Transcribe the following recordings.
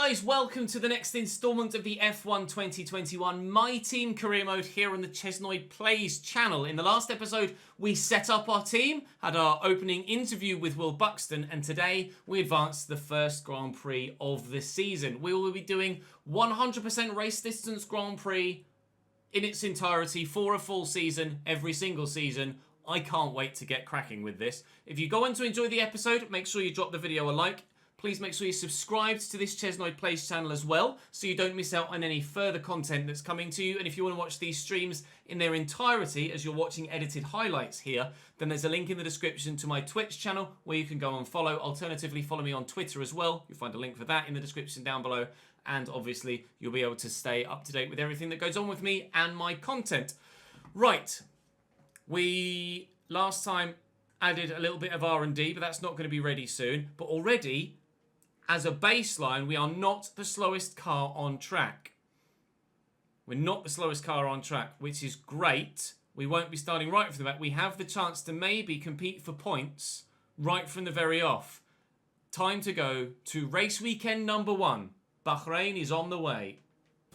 guys, welcome to the next instalment of the F1 2021 My Team Career Mode here on the ChesnoidPlays channel. In the last episode, we set up our team, had our opening interview with Will Buxton, and today we advanced to the first Grand Prix of the season. We will be doing 100% race distance Grand Prix in its entirety for a full season, every single season. I can't wait to get cracking with this. If you go on to enjoy the episode, make sure you drop the video a like. Please make sure you subscribe to this ChesnoidPlays channel as well, so you don't miss out on any further content that's coming to you. And if you want to watch these streams in their entirety as you're watching edited highlights here, then there's a link in the description to my Twitch channel where you can go and follow. Alternatively, follow me on Twitter as well. You'll find a link for that in the description down below. And obviously, you'll be able to stay up to date with everything that goes on with me and my content. Right. We, last time, added a little bit of R&D, but that's not going to be ready soon. But already, as a baseline, we are not the slowest car on track. We're not the slowest car on track, which is great. We won't be starting right from the back. We have the chance to maybe compete for points right from the very off. Time to go to race weekend number 1. Bahrain is on the way.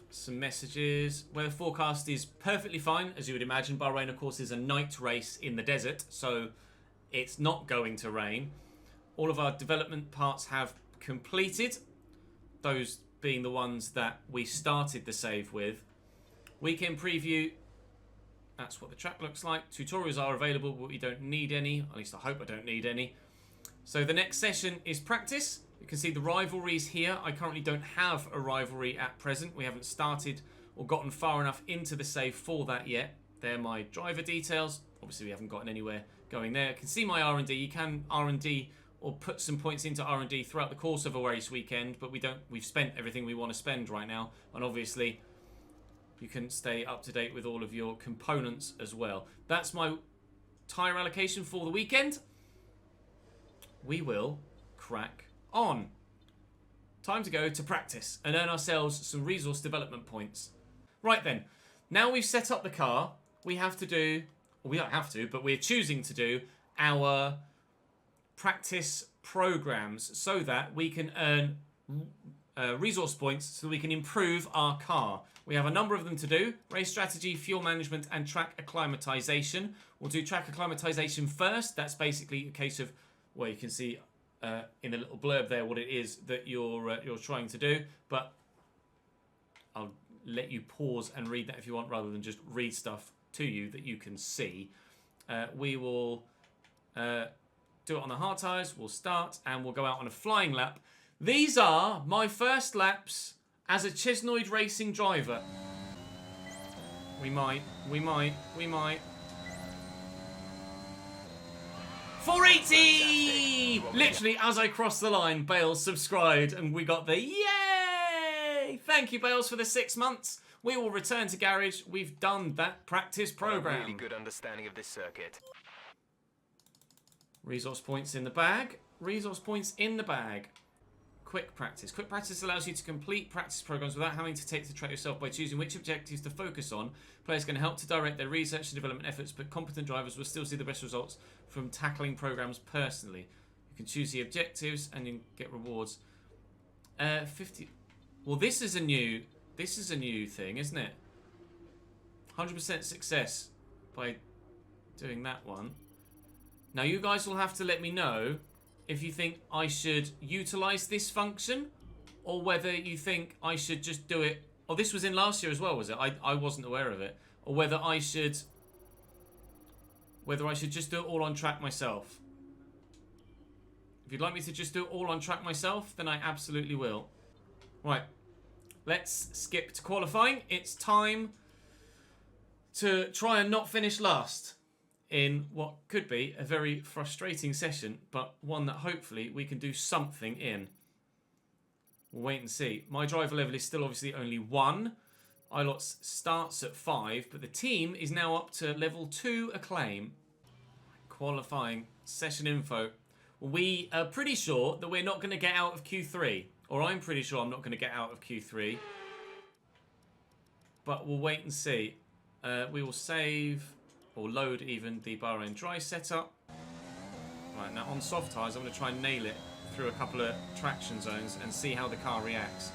Some messages. Weather forecast is perfectly fine, as you would imagine. Bahrain, of course, is a night race in the desert, so it's not going to rain. All of our development parts have completed, those being the ones that we started the save with. Weekend preview, that's what the track looks like. Tutorials are available, but we don't need any. At least I hope I don't need any. So the next session is practice. You can see the rivalries here. I currently don't have a rivalry at present. We haven't started or gotten far enough into the save for that yet. They're my driver details. Obviously, we haven't gotten anywhere going there. You can see my R&D. You can R&D or put some points into R&D throughout the course of a race weekend, but we've spent everything we want to spend right now. And obviously, you can stay up to date with all of your components as well. That's my tyre allocation for the weekend. We will crack on. Time to go to practice and earn ourselves some resource development points. Right then, now we've set up the car, we have to do, well, we don't have to, but we're choosing to do our practice programs so that we can earn resource points so that we can improve our car. We have a number of them to do: race strategy, fuel management, and track acclimatization. We'll do track acclimatization first. That's basically a case of, well, you can see in the little blurb there what it is that you're trying to do, but I'll let you pause and read that if you want, rather than just read stuff to you that you can see. We will do it on the hard tyres. We'll start and we'll go out on a flying lap. These are my first laps as a Chesnoid racing driver. We might. 480! Literally, as I crossed the line, Bales subscribed and we got the yay! Thank you, Bales, for the 6 months. We will return to garage. We've done that practice program. A really good understanding of this circuit. Resource points in the bag. Resource points in the bag. Quick practice. Quick practice allows you to complete practice programs without having to take the track yourself by choosing which objectives to focus on. Players can help to direct their research and development efforts, but competent drivers will still see the best results from tackling programs personally. You can choose the objectives and you get rewards. 50. Well, this is a new thing, isn't it? 100% success by doing that one. Now, you guys will have to let me know if you think I should utilize this function or whether you think I should just do it. Oh, this was in last year as well, was it? I wasn't aware of it. Or whether I should just do it all on track myself. If you'd like me to just do it all on track myself, then I absolutely will. Right. Let's skip to qualifying. It's time to try and not finish last in what could be a very frustrating session, but one that hopefully we can do something in. We'll wait and see. My driver level is still obviously only 1. ILOTS starts at 5, but the team is now up to level 2 acclaim. Qualifying session info. We are pretty sure that we're not going to get out of Q3, or I'm pretty sure I'm not going to get out of Q3, but we'll wait and see. We will save or load even the Bahrain dry setup. Right, now on soft tyres, I'm going to try and nail it through a couple of traction zones and see how the car reacts.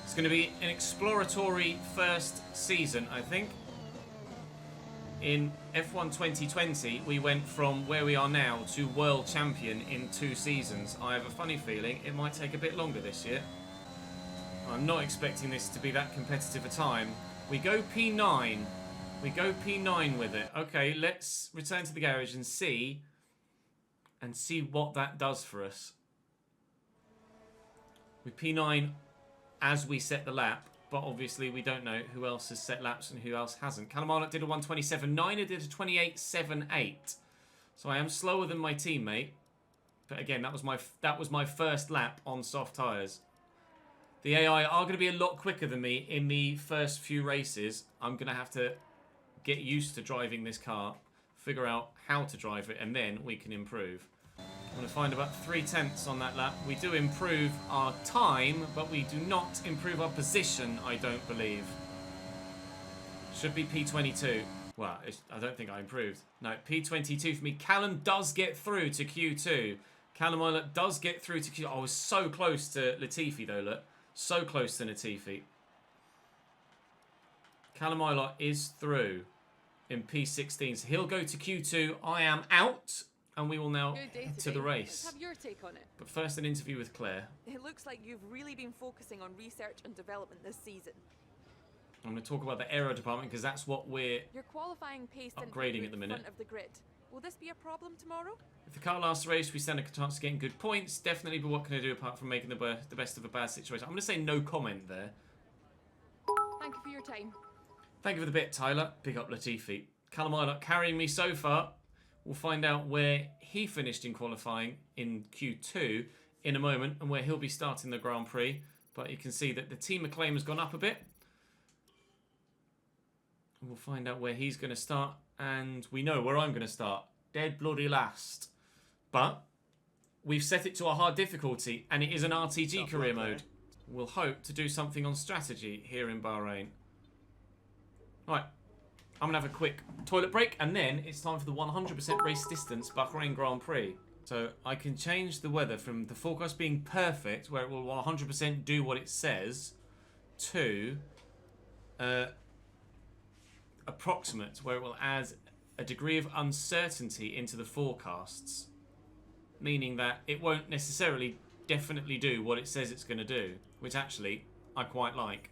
It's going to be an exploratory first season, I think. In F1 2020, we went from where we are now to world champion in 2 seasons. I have a funny feeling it might take a bit longer this year. I'm not expecting this to be that competitive a time. We go P9. We go P9 with it. Okay, let's return to the garage and see what that does for us. We P9 as we set the lap, but obviously we don't know who else has set laps and who else hasn't. Callum Arnott did a 1:27.9, I did a 28.78. So I am slower than my teammate. But again, that was my first lap on soft tyres. The AI are going to be a lot quicker than me in the first few races. I'm going to have to get used to driving this car, figure out how to drive it, and then we can improve. I'm going to find about 3/10 on that lap. We do improve our time, but we do not improve our position, I don't believe. Should be P22. Well, I don't think I improved. No, P22 for me. Callum does get through to Q2. Callum Eilert does get through to Q2. I was so close to Latifi, though, look. So close to Latifi. Callum Eilert is through in P16. So he'll go to Q2. I am out. And we will now head to the race. Let's have your take on it. But first, an interview with Claire. It looks like you've really been focusing on research and development this season. I'm going to talk about the aero department because that's what we're Your qualifying pace upgrading at the minute. Front of the grid. Will this be a problem tomorrow? If the car lasts the race, we stand a chance of getting good points. Definitely, but what can I do apart from making the best of a bad situation? I'm going to say no comment there. Thank you for your time. Thank you for the bit, Tyler. Pick up Latifi. Callum Eilert carrying me so far. We'll find out where he finished in qualifying in Q2 in a moment and where he'll be starting the Grand Prix. But you can see that the team acclaim has gone up a bit. And we'll find out where he's going to start. And we know where I'm going to start. Dead bloody last. But we've set it to a hard difficulty. And it is an RTG career mode. We'll hope to do something on strategy here in Bahrain. Right. I'm going to have a quick toilet break, and then it's time for the 100% race distance Bahrain Grand Prix. So I can change the weather from the forecast being perfect, where it will 100% do what it says, to approximate, where it will add a degree of uncertainty into the forecasts. Meaning that it won't necessarily definitely do what it says it's going to do, which actually I quite like.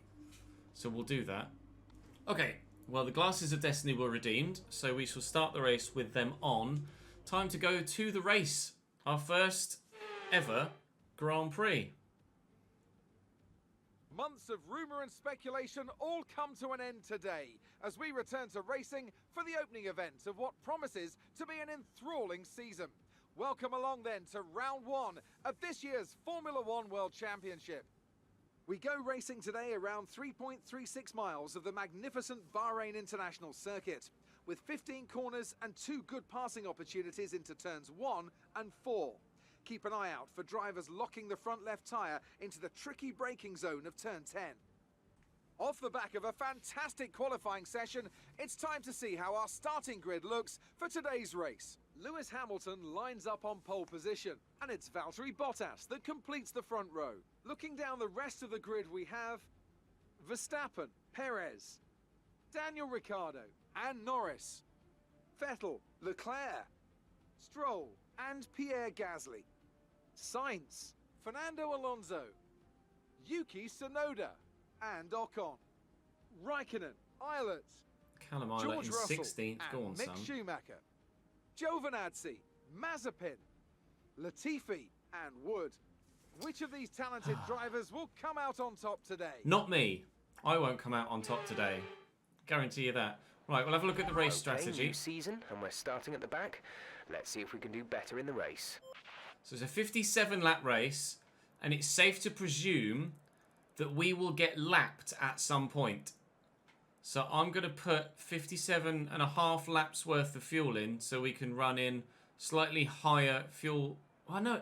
So we'll do that. Okay. Well, the glasses of destiny were redeemed, so we shall start the race with them on. Time to go to the race. Our first ever Grand Prix. Months of rumour and speculation all come to an end today as we return to racing for the opening event of what promises to be an enthralling season. Welcome along then to round 1 of this year's Formula 1 World Championship. We go racing today around 3.36 miles of the magnificent Bahrain International Circuit, with 15 corners and 2 good passing opportunities into turns 1 and 4. Keep an eye out for drivers locking the front left tyre into the tricky braking zone of turn 10. Off the back of a fantastic qualifying session, it's time to see how our starting grid looks for today's race. Lewis Hamilton lines up on pole position, and it's Valtteri Bottas that completes the front row. Looking down the rest of the grid, we have Verstappen, Perez, Daniel Ricciardo and Norris, Vettel, Leclerc, Stroll and Pierre Gasly, Sainz, Fernando Alonso, Yuki Tsunoda and Ocon, Raikkonen, Eilert, Callum Eilert George in Russell 16th. Go on, and Mick son. Schumacher, Giovinazzi, Mazepin, Latifi and Wood. Which of these talented drivers will come out on top today? Not me. I won't come out on top today. Guarantee you that. Right, we'll have a look at the race strategy. New season, and we're starting at the back. Let's see if we can do better in the race. So it's a 57-lap race, and it's safe to presume that we will get lapped at some point. So I'm going to put 57.5 laps worth of fuel in so we can run in slightly higher fuel. Oh, no.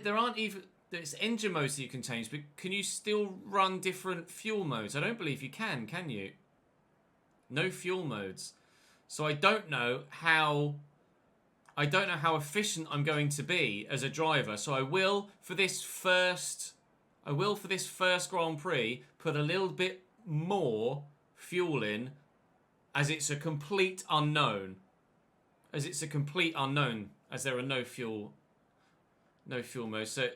There aren't even... There's engine modes that you can change, but can you still run different fuel modes? I don't believe you can you? No fuel modes. So I don't know how I don't know how efficient I'm going to be as a driver. So I will, for this first Grand Prix, put a little bit more fuel in, as it's a complete unknown. As there are no fuel modes. So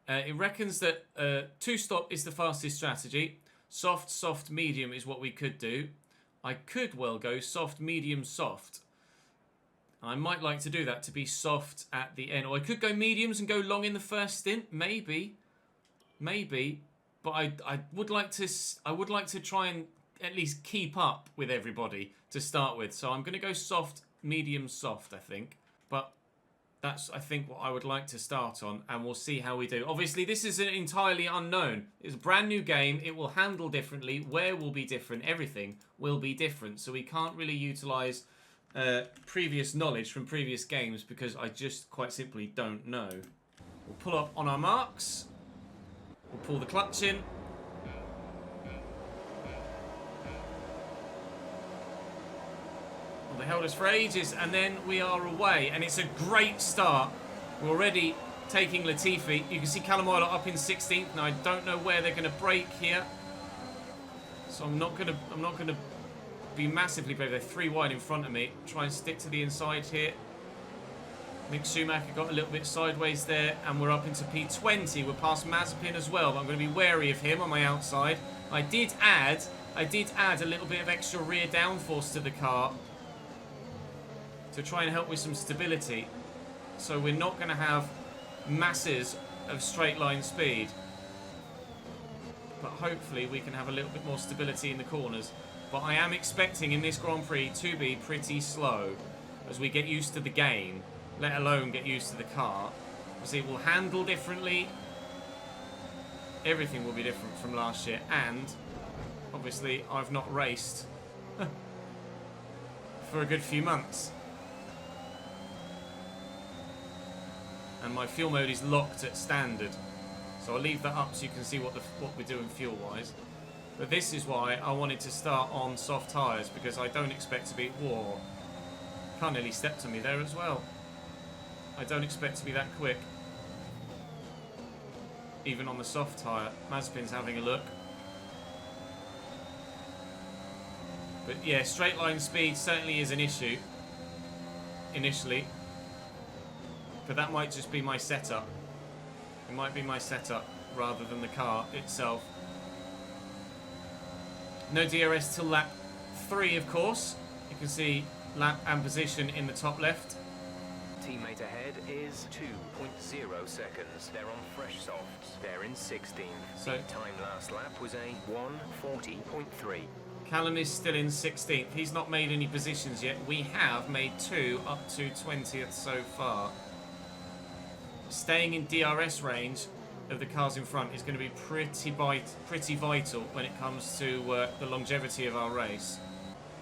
it reckons that 2-stop is the fastest strategy. Soft, medium is what we could do. I could well go soft, medium, soft. I might like to do that, to be soft at the end. Or I could go mediums and go long in the first stint. Maybe. But I would like to try and at least keep up with everybody to start with. So I'm going to go soft, medium, soft, I think. But that's, I think, what I would like to start on, and we'll see how we do. Obviously, this is an entirely unknown. It's a brand new game. It will handle differently. Where will be different. Everything will be different. So we can't really utilise previous knowledge from previous games because I just quite simply don't know. We'll pull up on our marks. We'll pull the clutch in. Well, they held us for ages, and then we are away. And it's a great start. We're already taking Latifi. You can see Callum Euler up in 16th. Now I don't know where they're going to break here, so I'm not going to be massively brave. They're 3 wide in front of me. Try and stick to the inside here. Mick Schumacher got a little bit sideways there, and we're up into P20. We're past Mazepin as well, but I'm going to be wary of him on my outside. I did add a little bit of extra rear downforce to the car to try and help with some stability. So we're not going to have masses of straight line speed, but hopefully we can have a little bit more stability in the corners. But I am expecting in this Grand Prix to be pretty slow as we get used to the game, let alone get used to the car. Because it will handle differently. Everything will be different from last year. And, obviously, I've not raced for a good few months. And my fuel mode is locked at standard. So I'll leave that up so you can see what we're doing fuel-wise. But this is why I wanted to start on soft tyres, because I don't expect to be... Whoa. Car nearly stepped on me there as well. I don't expect to be that quick. Even on the soft tyre. Mazepin's having a look. But yeah, straight line speed certainly is an issue. Initially. But that might just be my setup. It might be my setup rather than the car itself. No DRS till lap 3, of course. You can see lap and position in the top left. Teammate ahead is 2.0 seconds. They're on fresh softs. They're in 16th. So the time last lap was a 1:40.3. Callum is still in 16th. He's not made any positions yet. We have made 2 up to 20th so far. Staying in DRS range of the cars in front is going to be pretty vital when it comes to the longevity of our race.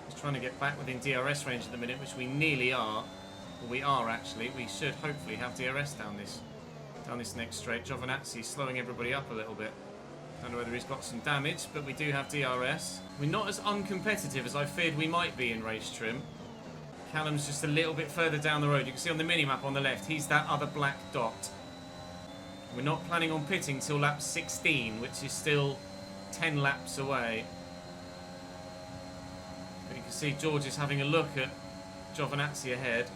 Just trying to get back within DRS range at the minute, which we nearly are. Well, we are actually. We should hopefully have DRS down this next straight. Giovinazzi is slowing everybody up a little bit. Don't know whether he's got some damage, but we do have DRS. We're not as uncompetitive as I feared we might be in race trim. Callum's just a little bit further down the road. You can see on the mini-map on the left, he's that other black dot. We're not planning on pitting till lap 16, which is still 10 laps away. But you can see George is having a look at Giovinazzi ahead.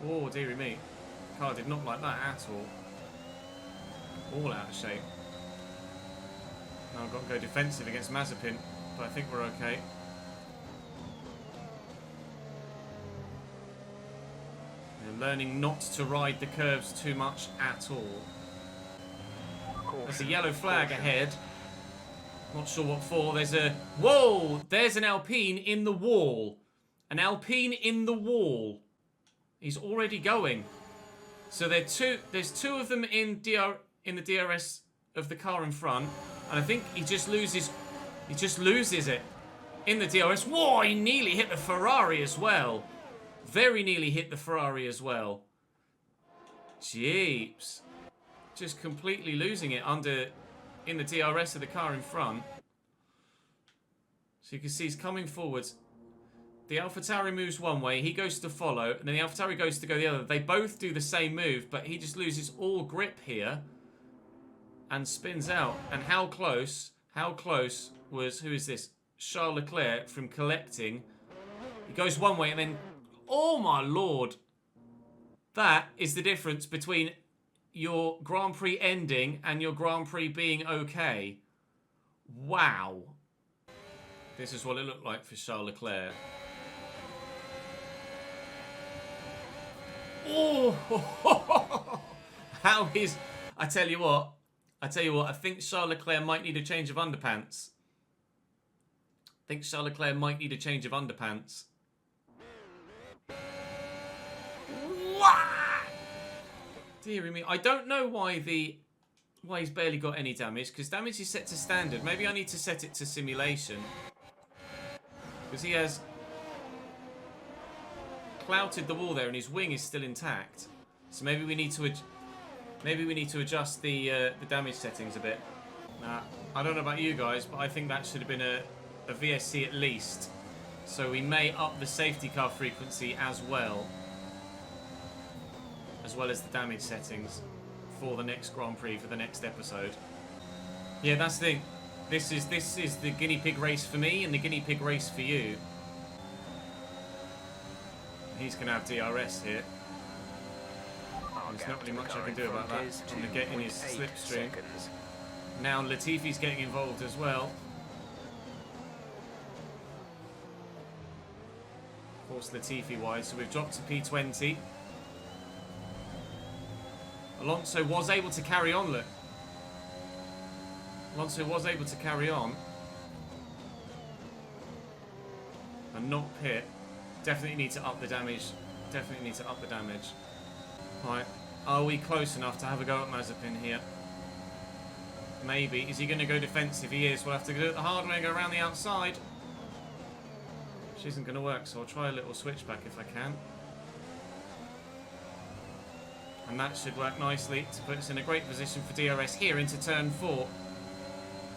Oh, dearie me. The car did not like that at all. All out of shape. Now I've got to go defensive against Mazepin, but I think we're okay. We're learning not to ride the curves too much at all. There's a yellow flag ahead. Not sure what for. There's a... Whoa! There's an Alpine in the wall. An Alpine in the wall. He's already going. So there's two of them in the DRS of the car in front. And I think he just loses it in the DRS. Whoa, he nearly hit the Ferrari as well. Very nearly hit the Ferrari as well. Jeeps. Just completely losing it in the DRS of the car in front. So you can see he's coming forwards. The AlphaTauri moves one way, he goes to follow, and then the AlphaTauri goes to go the other. They both do the same move, but he just loses all grip here and spins out. And how close was, who is this? Charles Leclerc from collecting. He goes one way and then, oh my lord. That is the difference between your Grand Prix ending and your Grand Prix being okay. Wow. This is what it looked like for Charles Leclerc. Oh, how is... I tell you what, I think Charles Leclerc might need a change of underpants. Dear me, I don't know why he's barely got any damage, because damage is set to standard. Maybe I need to set it to simulation. Because he has clouted the wall there and his wing is still intact. So maybe we need to adjust the damage settings a bit. I don't know about you guys, but I think that should have been a VSC at least. So we may up the safety car frequency as well as the damage settings for the next Grand Prix, for the next episode. Yeah, that's the thing. This is the guinea pig race for me and the guinea pig race for you. He's going to have DRS here. There's not really much I can do about that. I'm going to get in his slipstream. Now Latifi's getting involved as well. Of course, Latifi-wise, so we've dropped to P20. Alonso was able to carry on, look. Alonso was able to carry on. And not pit. Definitely need to up the damage. Right. Are we close enough to have a go at Mazepin here? Maybe. Is he going to go defensive? He is. We'll have to do it the hard way and go around the outside. Which isn't going to work, so I'll try a little switchback if I can. And that should work nicely to put us in a great position for DRS here into turn 4.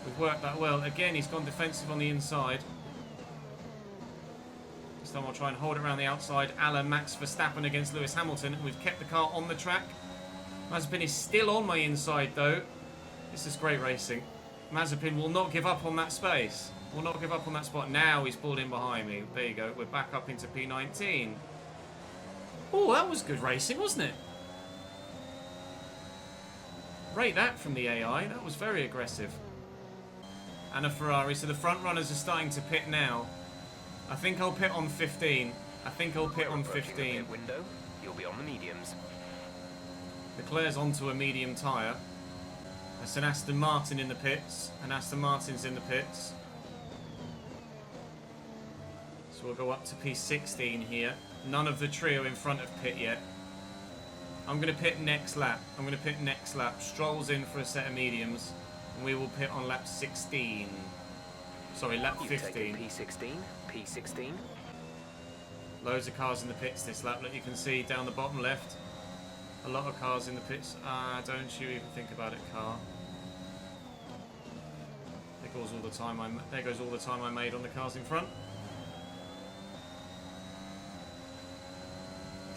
We've worked that well. Again, he's gone defensive on the inside. This time I'll try and hold it around the outside. A la Max Verstappen against Lewis Hamilton. We've kept the car on the track. Mazepin is still on my inside though. This is great racing. Mazepin will not give up on that space. Will not give up on that spot. Now he's pulled in behind me. There you go. We're back up into P19. Oh, that was good racing, wasn't it? Rate that from the AI. That was very aggressive. And a Ferrari. So the front runners are starting to pit now. I think I'll pit on 15. Window, you'll be on the mediums. Leclerc's onto a medium tyre. That's an Aston Martin in the pits. And Aston Martin's in the pits. So we'll go up to P16 here. None of the trio in front of pit yet. I'm going to pit next lap. Stroll's in for a set of mediums. And we will pit on lap 16. Sorry, lap 15. P16. Loads of cars in the pits this lap. Look, you can see down the bottom left. A lot of cars in the pits. Don't you even think about it, car. There goes all the time I made on the cars in front.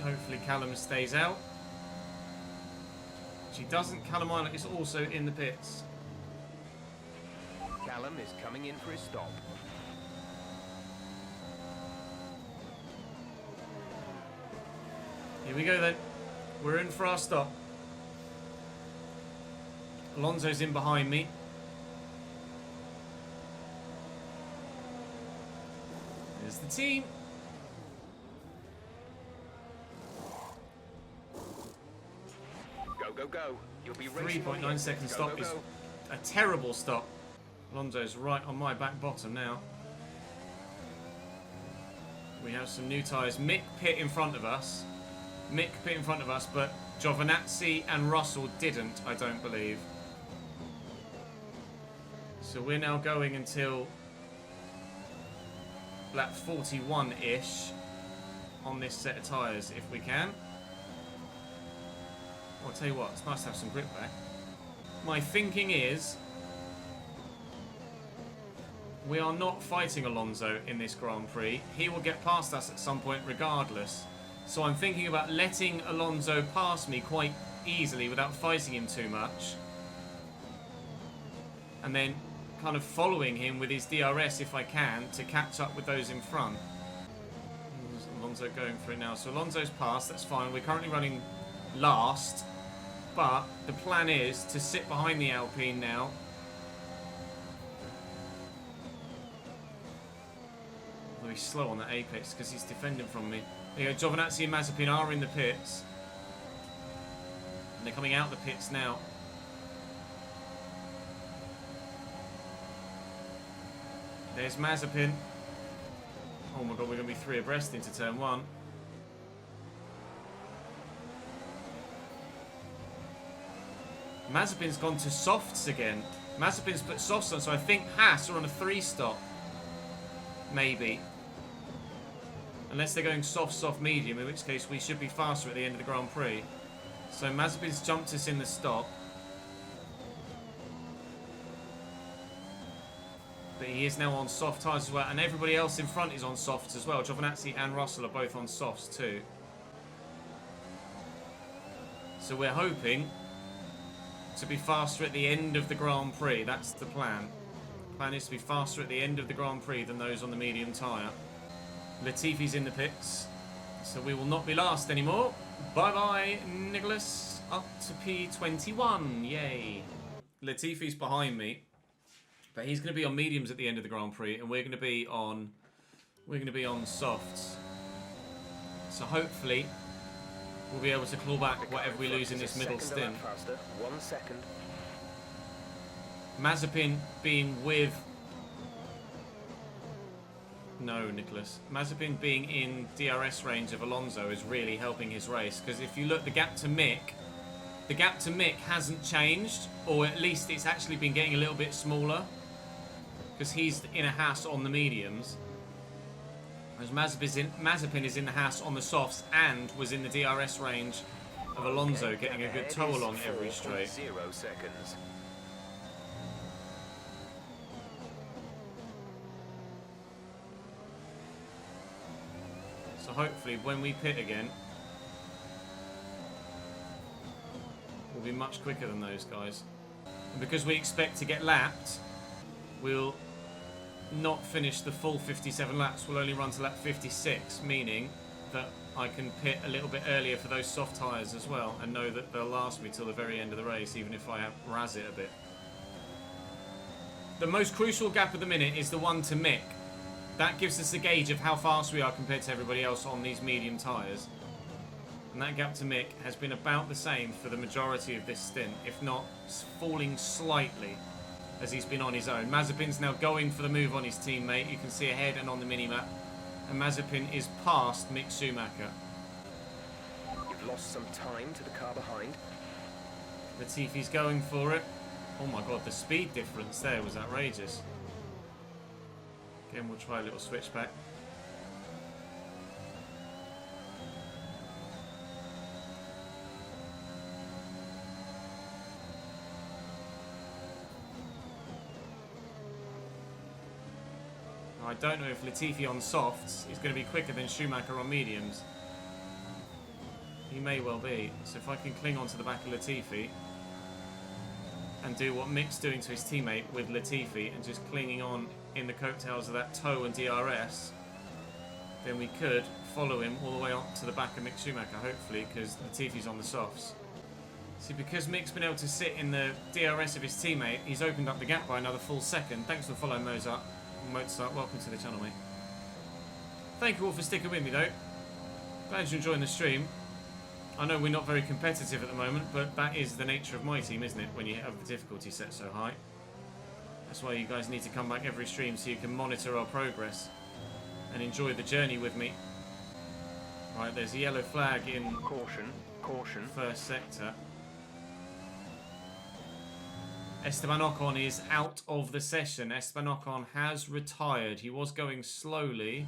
Hopefully Callum stays out. She doesn't. Callum Island is also in the pits. Callum is coming in for his stop. Here we go then. We're in for our stop. Alonso's in behind me. There's the team. Go. You'll be racing. 3.9 second stop is a terrible stop. Alonso's right on my back bottom now. We have some new tyres. Mick pit in front of us, but Giovinazzi and Russell didn't, I don't believe. So we're now going until lap 41-ish on this set of tyres, if we can. I'll tell you what, it's nice to have some grip back. My thinking is We are not fighting Alonso in this Grand Prix. He will get past us at some point regardless. So I'm thinking about letting Alonso pass me quite easily without fighting him too much. And then kind of following him with his DRS if I can to catch up with those in front. Alonso going for it now. So Alonso's passed, that's fine. We're currently running last. But the plan is to sit behind the Alpine now. Although he's slow on that apex because he's defending from me. There you go, Giovinazzi and Mazepin are in the pits. And they're coming out the pits now. There's Mazepin. Oh my god, we're going to be 3 abreast into turn 1. Mazepin's gone to softs again. Mazepin's put softs on, so I think Haas are on a 3-stop. Maybe. Unless they're going soft, medium, in which case we should be faster at the end of the Grand Prix. So Mazepin's jumped us in the stop. But he is now on soft tyres as well. And everybody else in front is on softs as well. Giovinazzi and Russell are both on softs too. So we're hoping to be faster at the end of the Grand Prix. That's the plan. The plan is to be faster at the end of the Grand Prix than those on the medium tyre. Latifi's in the pits. So we will not be last anymore. Bye-bye, Nicholas. Up to P21. Yay. Latifi's behind me. But he's going to be on mediums at the end of the Grand Prix, and we're going to be on softs. So hopefully we'll be able to claw back whatever we lose in this middle stint. 1 second. Mazepin being with... No, Nicholas. Mazepin being in DRS range of Alonso is really helping his race, because if you look, the gap to Mick hasn't changed, or at least it's actually been getting a little bit smaller. Because he's in a Haas on the mediums. Whereas Mazepin is in the Haas on the softs and was in the DRS range of Alonso, getting a good tow along every straight. 0 seconds. So hopefully when we pit again, we'll be much quicker than those guys. And because we expect to get lapped, we'll not finish the full 57 laps. We'll only run to lap 56, meaning that I can pit a little bit earlier for those soft tyres as well and know that they'll last me till the very end of the race, even if I razz it a bit. The most crucial gap at the minute is the one to Mick. That gives us a gauge of how fast we are compared to everybody else on these medium tyres. And that gap to Mick has been about the same for the majority of this stint, if not falling slightly as he's been on his own. Mazepin's now going for the move on his teammate. You can see ahead and on the minimap. And Mazepin is past Mick Schumacher. You've lost some time to the car behind. Latifi's going for it. Oh my god, the speed difference there was outrageous. Again, we'll try a little switchback. I don't know if Latifi on softs is going to be quicker than Schumacher on mediums. He may well be. So if I can cling onto the back of Latifi and do what Mick's doing to his teammate with Latifi and just clinging on in the coattails of that tow and DRS, then we could follow him all the way up to the back of Mick Schumacher, hopefully, because Latifi's on the softs. See, because Mick's been able to sit in the DRS of his teammate, he's opened up the gap by another full second. Thanks for following Mozart. Welcome to the channel, mate. Thank you all for sticking with me, though. Glad you're enjoying the stream. I know we're not very competitive at the moment, but that is the nature of my team, isn't it? When you have the difficulty set so high. That's why you guys need to come back every stream so you can monitor our progress and enjoy the journey with me. Right, there's a yellow flag in Caution. first sector. Esteban Ocon is out of the session. Esteban Ocon has retired. He was going slowly.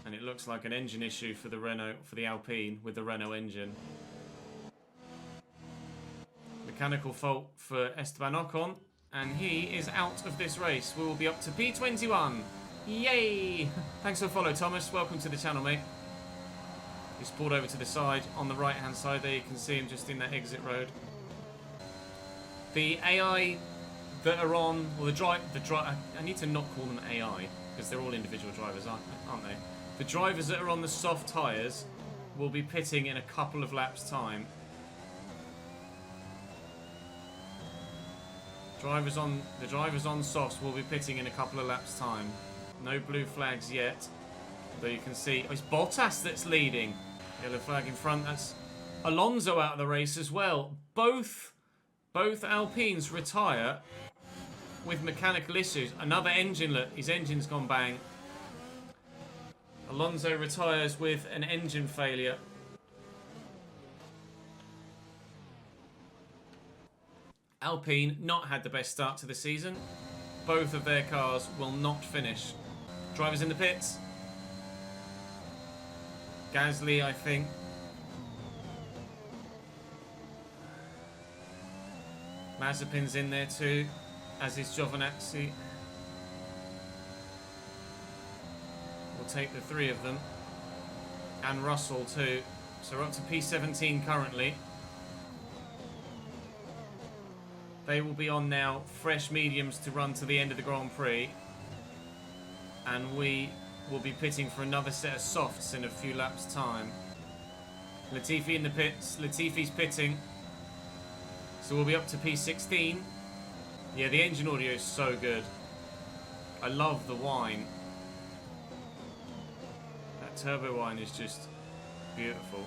And it looks like an engine issue for the Alpine with the Renault engine. Mechanical fault for Esteban Ocon, and he is out of this race. We will be up to P21. Yay! Thanks for the follow, Thomas. Welcome to the channel, mate. He's pulled over to the side. On the right-hand side there, you can see him just in that exit road. The AI that are on, or I need to not call them AI, because they're all individual drivers, aren't they? The drivers that are on the soft tyres will be pitting in a couple of laps' time. The drivers on softs will be pitting in a couple of laps' time. No blue flags yet, though you can see it's Bottas that's leading. Yellow flag in front. That's Alonso out of the race as well. Both Alpines retire with mechanical issues. Another engine, look, his engine's gone bang. Alonso retires with an engine failure. Alpine not had the best start to the season. Both of their cars will not finish. Drivers in the pits. Gasly, I think. Mazepin's in there too, as is Giovinazzi. We'll take the three of them. And Russell too. So we're up to P17 currently. They will be on now fresh mediums to run to the end of the Grand Prix. And we will be pitting for another set of softs in a few laps' time. Latifi in the pits. Latifi's pitting. So we'll be up to P16. Yeah, the engine audio is so good. I love the whine. That turbo whine is just beautiful.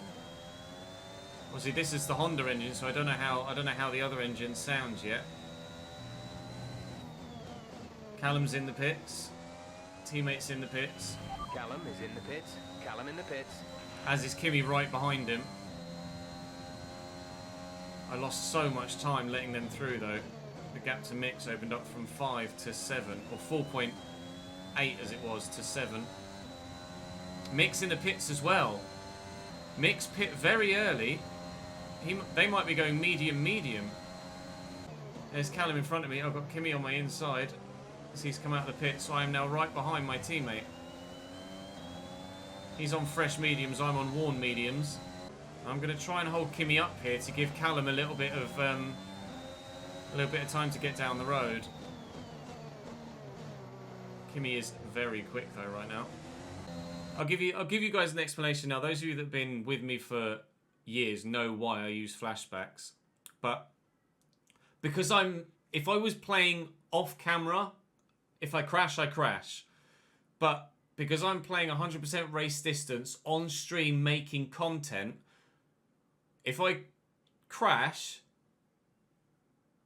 Obviously, this is the Honda engine, so I don't know how the other engine sounds yet. Callum's in the pits. Teammates in the pits. Callum is in the pits. Callum in the pits. As is Kimi right behind him. I lost so much time letting them through though. The gap to Mix opened up from 5 to 7, or 4.8 as it was to 7. Mix in the pits as well. Mix pit very early. They might be going medium. There's Callum in front of me. I've got Kimi on my inside as he's come out of the pit, so I am now right behind my teammate. He's on fresh mediums, I'm on worn mediums. I'm going to try and hold Kimi up here to give Callum a little bit of time to get down the road. Kimi is very quick though right now. I'll give you guys an explanation now. Those of you that have been with me for years know why I use flashbacks. But because if I was playing off camera, if I crash, I crash. But because I'm playing 100% race distance on stream making content, if I crash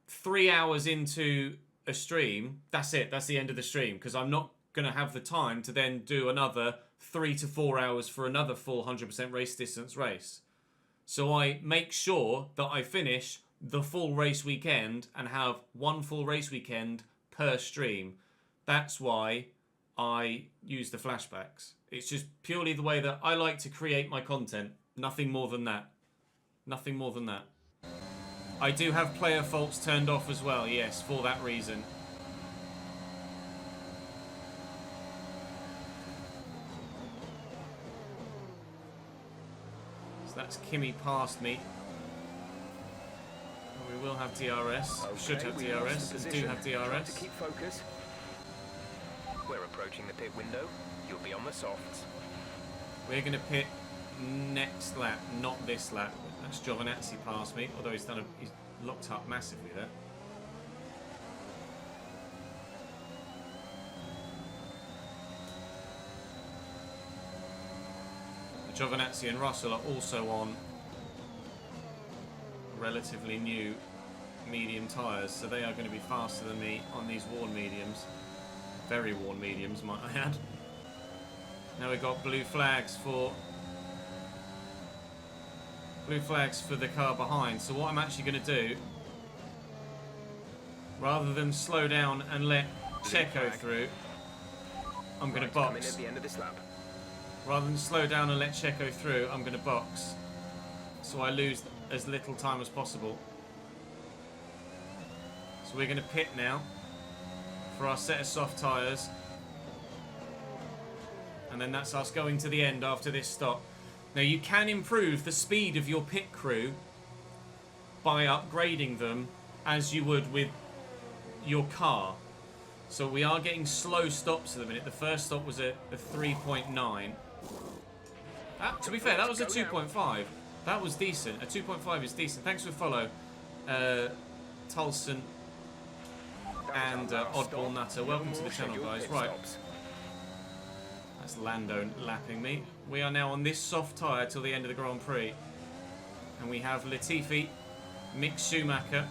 3 hours into a stream, that's it. That's the end of the stream, because I'm not going to have the time to then do another 3 to 4 hours for another full 100% race distance race. So I make sure that I finish the full race weekend and have one full race weekend per stream. That's why I use the flashbacks. It's just purely the way that I like to create my content. Nothing more than that. Nothing more than that. I do have player faults turned off as well, yes, for that reason. So that's Kimi past me. We will have DRS. Okay, should have DRS. And do have Try DRS. to keep focus. We're approaching the pit window. You'll be on the softs. We're going to pit next lap, not this lap. That's Giovinazzi past me, although he's locked up massively there. Giovinazzi and Russell are also on relatively new medium tyres, so they are going to be faster than me on these worn mediums. Very worn mediums, might I add. Now we've got blue flags for the car behind. So what I'm actually going to do, rather than slow down and let Checo through, I'm going to box. At the end of this lap. Rather than slow down and let Checo through, I'm going to box, so I lose as little time as possible. So we're going to pit now for our set of soft tyres. And then that's us going to the end after this stop. Now you can improve the speed of your pit crew by upgrading them as you would with your car. So we are getting slow stops at the minute. The first stop was a 3.9. To be fair, that was a 2.5. That was decent. A 2.5 is decent. Thanks for follow, Tulson and Oddball Nutter. Welcome to the channel, guys. Right. That's Lando lapping me. We are now on this soft tyre till the end of the Grand Prix. And we have Latifi, Mick Schumacher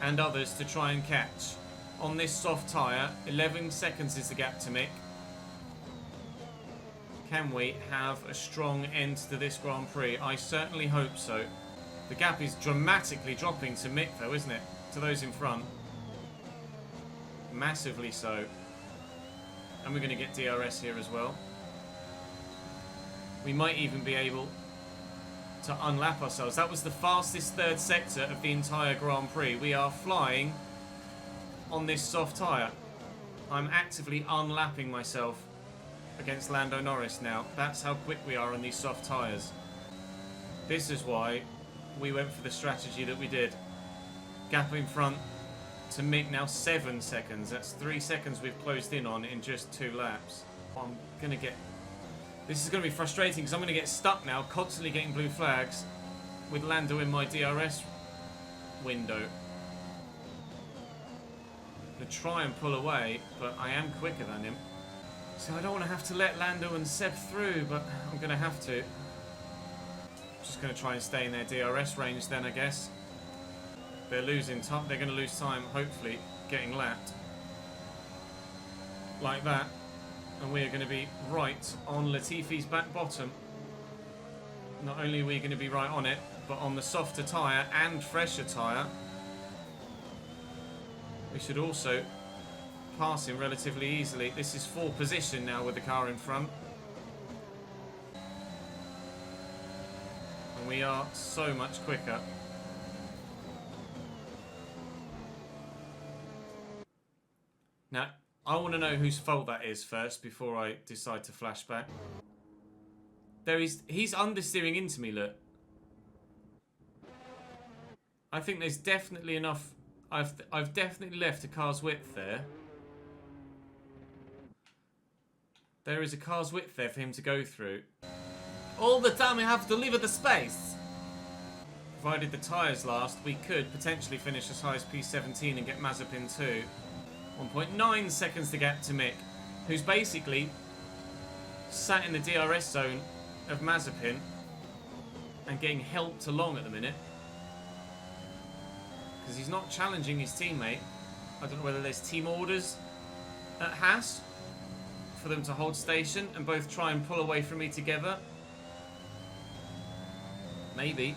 and others to try and catch. On this soft tyre, 11 seconds is the gap to Mick. Can we have a strong end to this Grand Prix? I certainly hope so. The gap is dramatically dropping to Mick though, isn't it? To those in front. Massively so. And we're going to get DRS here as well. We might even be able to unlap ourselves. That was the fastest third sector of the entire Grand Prix. We are flying on this soft tyre. I'm actively unlapping myself against Lando Norris now. That's how quick we are on these soft tyres. This is why we went for the strategy that we did. Gap in front to Mick now 7 seconds. That's 3 seconds we've closed in on in just 2 laps. I'm going to get... This is going to be frustrating because I'm going to get stuck now, constantly getting blue flags with Lando in my DRS window. I'm going to try and pull away, but I am quicker than him. So I don't want to have to let Lando and Seb through, but I'm going to have to. Just going to try and stay in their DRS range then, I guess. They're losing time. They're going to lose time, hopefully, getting lapped. Like that. And we are going to be right on Latifi's back bottom. Not only are we going to be right on it, but on the softer tyre and fresher tyre. We should also pass him relatively easily. This is 4th position now with the car in front. And we are so much quicker. Now, I want to know whose fault that is first before I decide to flash back. He's understeering into me, look. I think there's definitely enough. I've definitely left a car's width there. There is a car's width there for him to go through. All the time we have to leave the space. Provided the tyres last, we could potentially finish as high as P17 and get Mazepin 2. 1.9 seconds to gap to Mick, who's basically sat in the DRS zone of Mazepin and getting helped along at the minute. Because he's not challenging his teammate. I don't know whether there's team orders at Haas for them to hold station and both try and pull away from me together. Maybe.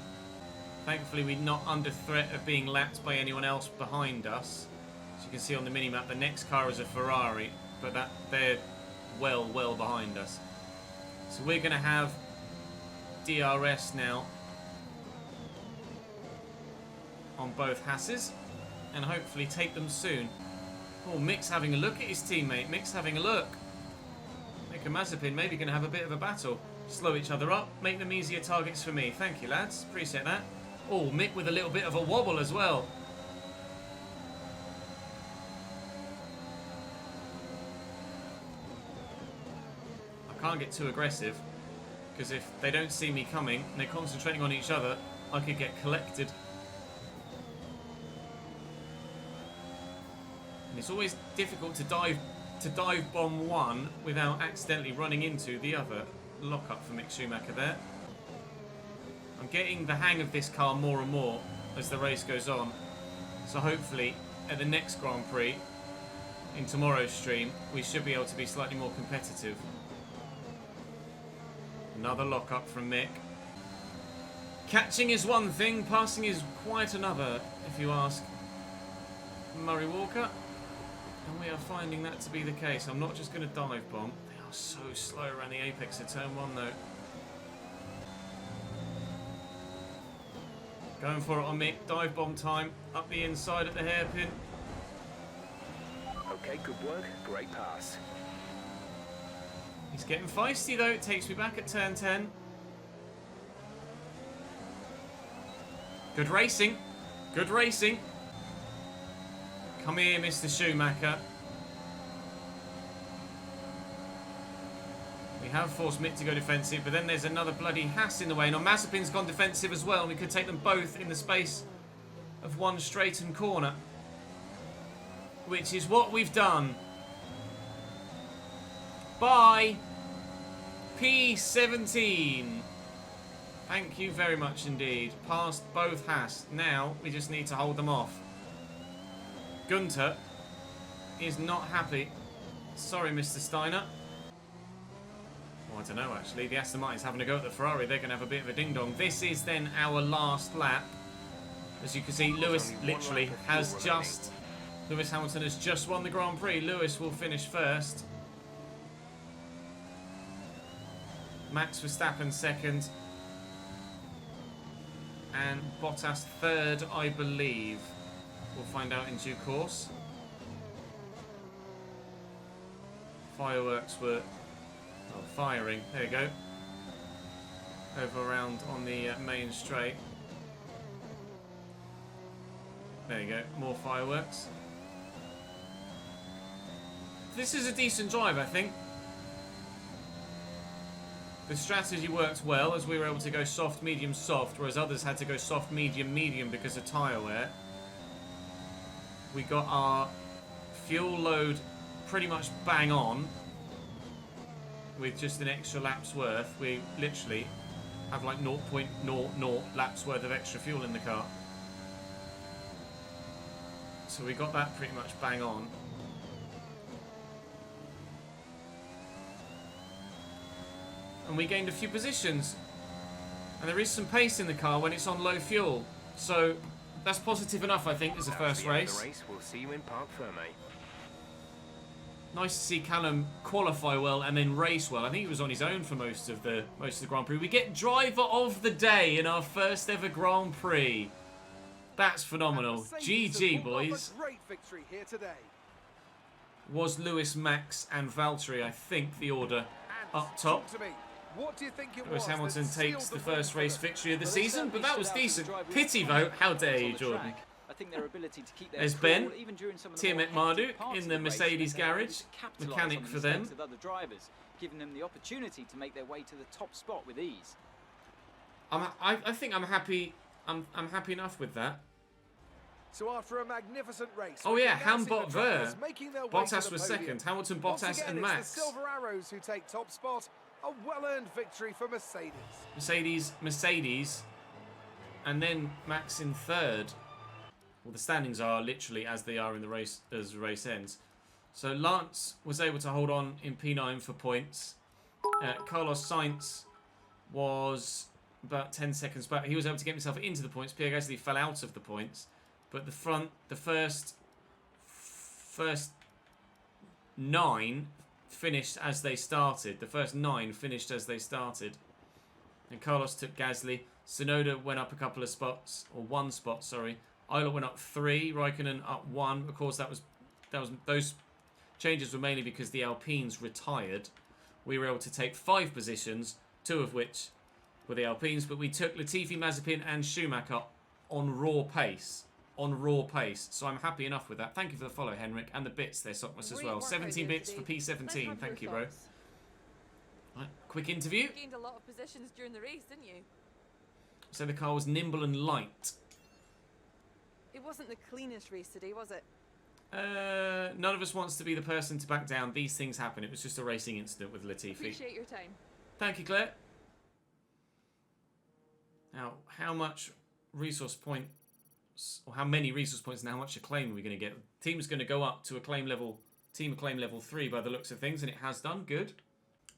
Thankfully we're not under threat of being lapped by anyone else behind us. As you can see on the minimap, the next car is a Ferrari, but they're well behind us. So we're going to have DRS now on both Hasses and hopefully take them soon. Oh, Mick's having a look at his teammate. Mick's having a look. Mick and Mazepin maybe going to have a bit of a battle. Slow each other up, make them easier targets for me. Thank you, lads. Appreciate that. Oh, Mick with a little bit of a wobble as well. I can't get too aggressive, because if they don't see me coming and they're concentrating on each other, I could get collected. And it's always difficult to dive bomb one without accidentally running into the other. Lock up for Mick Schumacher there. I'm getting the hang of this car more and more as the race goes on. So hopefully at the next Grand Prix, in tomorrow's stream, we should be able to be slightly more competitive. Another lock up from Mick. Catching is one thing, passing is quite another, if you ask Murray Walker. And we are finding that to be the case. I'm not just going to dive bomb. They are so slow around the apex of turn 1 though. Going for it on Mick. Dive bomb time. Up the inside at the hairpin. Okay, good work. Great pass. He's getting feisty though. It takes me back at turn 10. Good racing. Good racing. Come here, Mr. Schumacher. We have forced Mick to go defensive, but then there's another bloody Haas in the way. Now Mazepin's gone defensive as well, and we could take them both in the space of one straightened corner. Which is what we've done. Bye. P17. Thank you very much indeed. Past both Haas. Now we just need to hold them off. Gunter is not happy. Sorry, Mr. Steiner. Well, I don't know, actually. The Aston Martin's having a go at the Ferrari. They're going to have a bit of a ding-dong. This is then our last lap. As you can see, Lewis literally has just... Lewis Hamilton has just won the Grand Prix. Lewis will finish first. Max Verstappen second. And Bottas third, I believe. We'll find out in due course. Fireworks were firing. There you go. Over around on the main straight. There you go. More fireworks. This is a decent drive, I think. The strategy worked well as we were able to go soft, medium, soft, whereas others had to go soft, medium, medium because of tyre wear. We got our fuel load pretty much bang on with just an extra lap's worth. We literally have like 0.00 laps worth of extra fuel in the car. So we got that pretty much bang on. And we gained a few positions. And there is some pace in the car when it's on low fuel. So that's positive enough, I think, as a first race. We'll see you in Parc Ferme. Nice to see Callum qualify well and then race well. I think he was on his own for most of the Grand Prix. We get driver of the day in our first ever Grand Prix. That's phenomenal. GG, boys. Great victory here today. Was Lewis, Max and Valtteri, I think, the order up top. What do you think it Lewis was Hamilton that takes sealed the win first for race them? victory of the Well, they season, but certainly that was stood out as decent. the driver Pity who vote. How dare on you, the Jordan? track. I think their ability to keep their There's cool, Ben, even during some of the Tiamat more hectic Marduk parts in of the race, Mercedes they were able garage, to capitalise mechanic on the for them. mistakes of other drivers, giving them the opportunity to make their way to the top spot with ease. I think I'm happy. I'm happy enough with that. So after a magnificent race, Oh we yeah, can now see Ham the Bot Ver. drivers making their way to Bottas the was podium. second. Hamilton, Once Bottas again, and it's Max. the Silver Arrows who take top spot. A well-earned victory for Mercedes. Mercedes, and then Max in third. Well, the standings are literally as they are in the race as the race ends. So Lance was able to hold on in P9 for points. Carlos Sainz was about 10 seconds back. He was able to get himself into the points. Pierre Gasly fell out of the points, but the first 9 finished as they started. The first 9 finished as they started. And Carlos took Gasly. Tsunoda went up a couple of spots, or 1 spot, sorry. Euler went up 3. Raikkonen up 1. Of course, those changes were mainly because the Alpines retired. We were able to take 5 positions, 2 of which were the Alpines, but we took Latifi, Mazepin, and Schumacher on raw pace. So I'm happy enough with that. Thank you for the follow, Henrik, and the bits there, Sokmas, as well. 17 bits for P17. Thank you, bro. Right, quick interview. You gained a lot of positions during the race, didn't you? So the car was nimble and light. It wasn't the cleanest race today, was it? None of us wants to be the person to back down. These things happen. It was just a racing incident with Latifi. Appreciate your time. Thank you, Claire. Now, how much resource points, or how many resource points and how much acclaim are we going to get? The team's going to go up to team acclaim level 3 by the looks of things, and it has done. Good.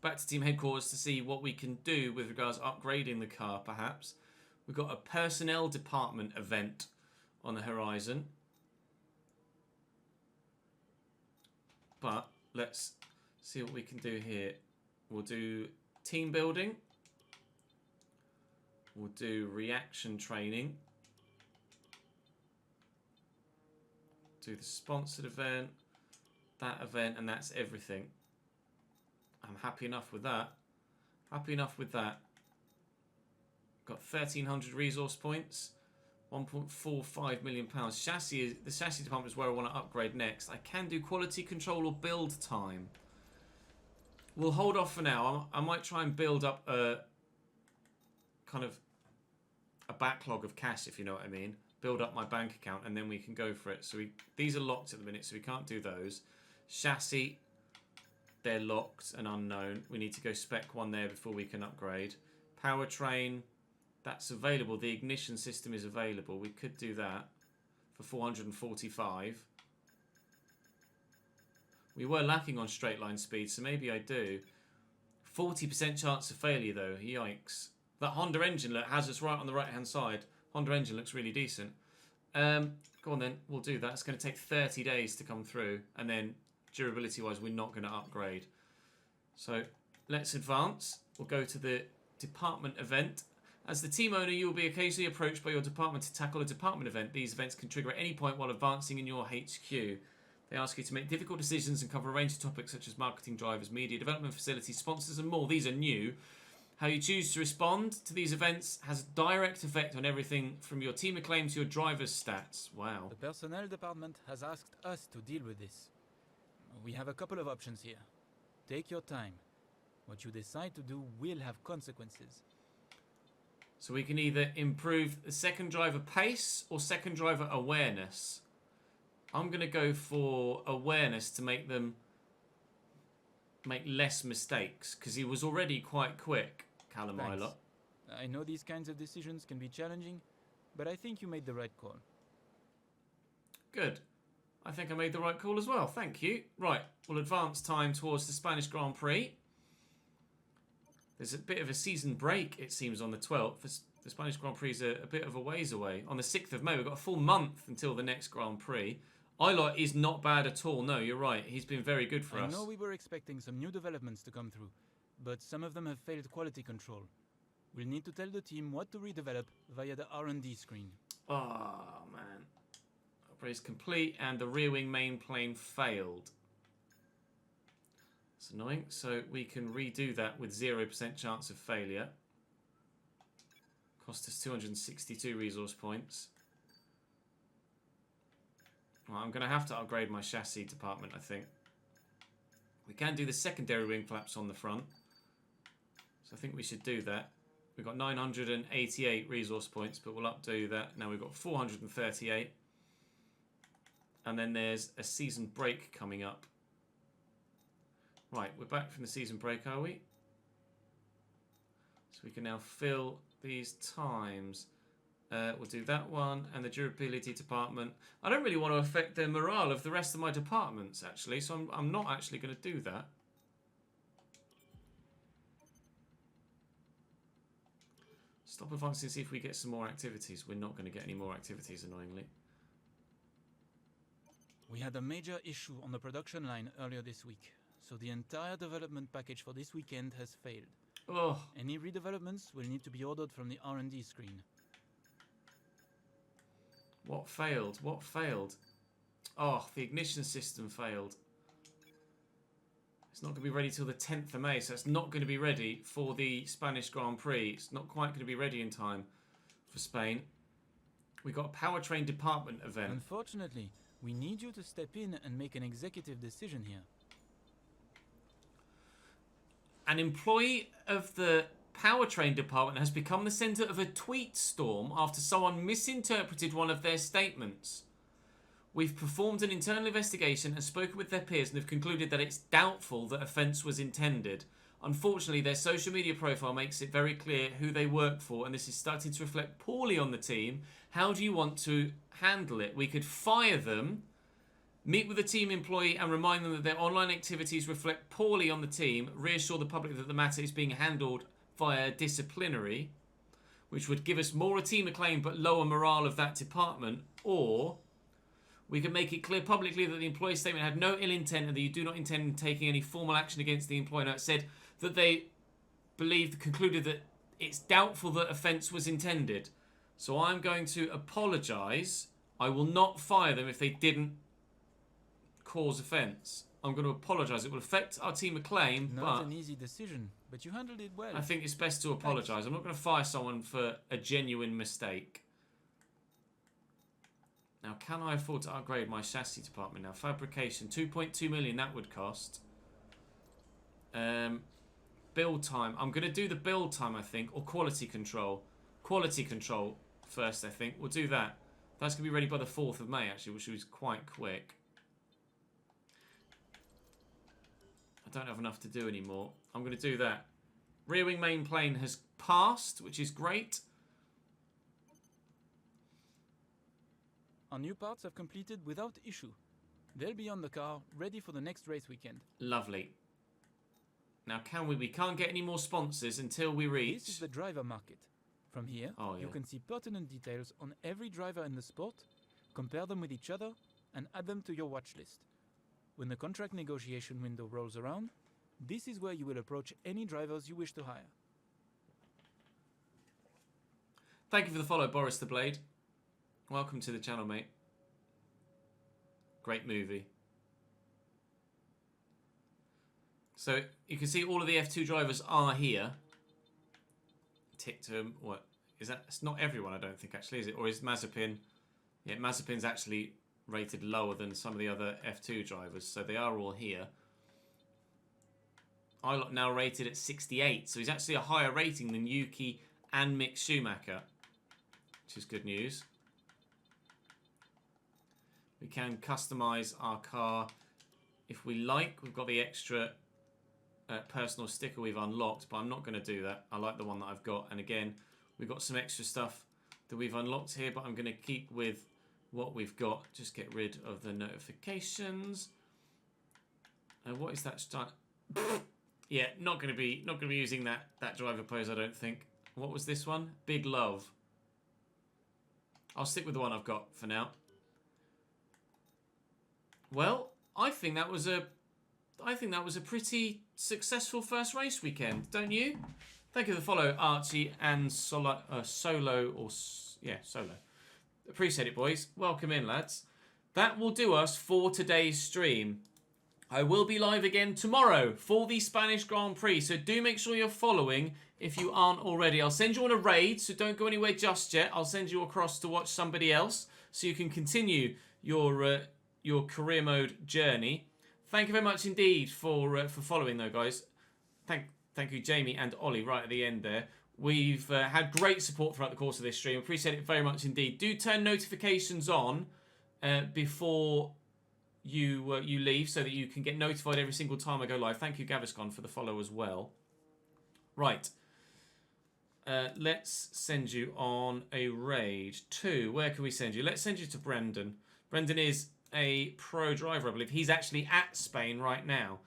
Back to team headquarters to see what we can do with regards to upgrading the car, perhaps. We've got a personnel department event on the horizon. But let's see what we can do here. We'll do team building. We'll do reaction training. Do the sponsored event. that event, and that's everything. I'm happy enough with that. Happy enough with that. Got 1,300 resource points. 1.45 million pounds. The chassis department is where I want to upgrade next. I can do quality control or build time. We'll hold off for now. I might try and build up a kind of a backlog of cash, if you know what I mean. Build up my bank account, and then we can go for it. So these are locked at the minute, so we can't do those. Chassis, they're locked and unknown. We need to go spec one there before we can upgrade. Powertrain, that's available. The ignition system is available. We could do that for 445. We were lacking on straight line speed, so maybe I do. 40% chance of failure, though. Yikes. That Honda engine has us right on the right-hand side. Honda engine looks really decent. Go on, then. We'll do that. It's going to take 30 days to come through. And then, durability-wise, we're not going to upgrade. So, let's advance. We'll go to the department event. As the team owner, you will be occasionally approached by your department to tackle a department event. These events can trigger at any point while advancing in your HQ. They ask you to make difficult decisions and cover a range of topics such as marketing drivers, media development facilities, sponsors, and more. These are new. How you choose to respond to these events has a direct effect on everything from your team acclaim to your driver's stats. Wow. The personnel department has asked us to deal with this. We have a couple of options here. Take your time. What you decide to do will have consequences. So we can either improve the second driver pace or second driver awareness. I'm going to go for awareness to make them make less mistakes, because he was already quite quick, Callum Ilott. I know these kinds of decisions can be challenging, but I think you made the right call. Good. I think I made the right call as well. Thank you. Right, we'll advance time towards the Spanish Grand Prix. There's a bit of a season break, it seems, on the 12th. The Spanish Grand Prix is a bit of a ways away. On the 6th of May, we've got a full month until the next Grand Prix. Ilott is not bad at all. No, you're right. He's been very good for us. I know we were expecting some new developments to come through, but some of them have failed quality control. We'll need to tell the team what to redevelop via the R&D screen. Oh, man. Upgrade is complete, and the rear wing main plane failed. It's annoying. So we can redo that with 0% chance of failure. Cost us 262 resource points. Well, I'm going to have to upgrade my chassis department, I think. We can do the secondary wing flaps on the front. So I think we should do that. We've got 988 resource points, but we'll updo that. Now we've got 438. And then there's a season break coming up. Right, we're back from the season break, are we? So we can now fill these times. We'll do that one and the durability department. I don't really want to affect the morale of the rest of my departments, actually, so I'm not actually going to do that. Stop advancing, see if we get some more activities. We're not going to get any more activities, annoyingly. We had a major issue on the production line earlier this week, so the entire development package for this weekend has failed. Oh. Any redevelopments will need to be ordered from the R&D screen. What failed? What failed? Oh, the ignition system failed. It's not going to be ready till the 10th of May, so it's not going to be ready for the Spanish Grand Prix. It's not quite going to be ready in time for Spain. We've got a powertrain department event. Unfortunately, we need you to step in and make an executive decision here. An employee of the powertrain department has become the centre of a tweet storm after someone misinterpreted one of their statements. We've performed an internal investigation and spoken with their peers and have concluded that it's doubtful that offence was intended. Unfortunately, their social media profile makes it very clear who they work for, and this is starting to reflect poorly on the team. How do you want to handle it? We could fire them, meet with the team employee and remind them that their online activities reflect poorly on the team, reassure the public that the matter is being handled via disciplinary, which would give us more team acclaim but lower morale of that department, or we can make it clear publicly that the employee statement had no ill intent and that you do not intend taking any formal action against the employee. Now, it said that they concluded that it's doubtful that offence was intended. So I'm going to apologise. I will not fire them if they didn't cause offence. I'm going to apologise. It will affect our team ACCLAIM, Not but an easy decision, but you handled it well. I think it's best to apologise. I'm not going to fire someone for a genuine mistake. Now, can I afford to upgrade my chassis department now? Fabrication, 2.2 million, that would cost. Build time. I'm going to do the build time, I think, or quality control. Quality control first, I think. We'll do that. That's going to be ready by the 4th of May, actually, which was quite quick. I don't have enough to do anymore. I'm going to do that. Rear wing main plane has passed, which is great. Our new parts have completed without issue. They'll be on the car, ready for the next race weekend. Lovely. Now, we can't get any more sponsors until we reach... This is the driver market. From here, you can see pertinent details on every driver in the sport, compare them with each other, and add them to your watch list. When the contract negotiation window rolls around, this is where you will approach any drivers you wish to hire. Thank you for the follow, Boris the Blade. Welcome to the channel, mate. Great movie. So, you can see all of the F2 drivers are here. Tick to them. What? Is that? It's not everyone, I don't think, actually, is it? Or is Mazepin... Yeah, Mazepin's actually rated lower than some of the other F2 drivers, so they are all here. Ilott now rated at 68, so he's actually a higher rating than Yuki and Mick Schumacher, which is good news. We can customise our car if we like. We've got the extra personal sticker we've unlocked, but I'm not going to do that. I like the one that I've got, and again, we've got some extra stuff that we've unlocked here, but I'm going to keep with what we've got. Just get rid of the notifications. And what is that start? Yeah, not going to be using that driver pose, I don't think. What was this one? Big Love. I'll stick with the one I've got for now. Well, I think that was a pretty successful first race weekend, don't you? Thank you for the follow, Archie and Solo. Appreciate it, boys. Welcome in, lads. That will do us for today's stream. I will be live again tomorrow for the Spanish Grand Prix, so do make sure you're following if you aren't already. I'll send you on a raid, so don't go anywhere just yet. I'll send you across to watch somebody else so you can continue your career mode journey. Thank you very much indeed for following, though, guys. Thank you, Jamie and Ollie, right at the end there. We've had great support throughout the course of this stream. Appreciate it very much indeed. Do turn notifications on before you leave so that you can get notified every single time I go live. Thank you, Gaviscon, for the follow as well. Right. Let's send you on a raid to... Where can we send you? Let's send you to Brendan. Brendan is a pro driver, I believe. He's actually at Spain right now.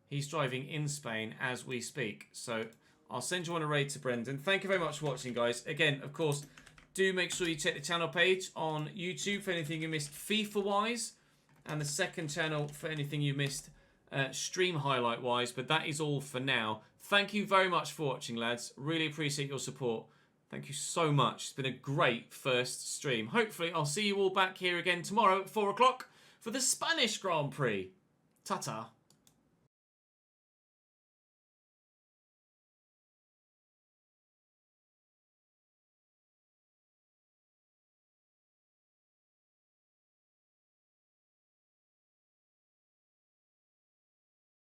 He's driving in Spain as we speak. So I'll send you on a raid to Brendan. Thank you very much for watching, guys. Again, of course, do make sure you check the channel page on YouTube for anything you missed FIFA-wise, and the second channel for anything you missed stream highlight-wise. But that is all for now. Thank you very much for watching, lads. Really appreciate your support. Thank you so much. It's been a great first stream. Hopefully, I'll see you all back here again tomorrow at 4 o'clock for the Spanish Grand Prix. Ta-ta.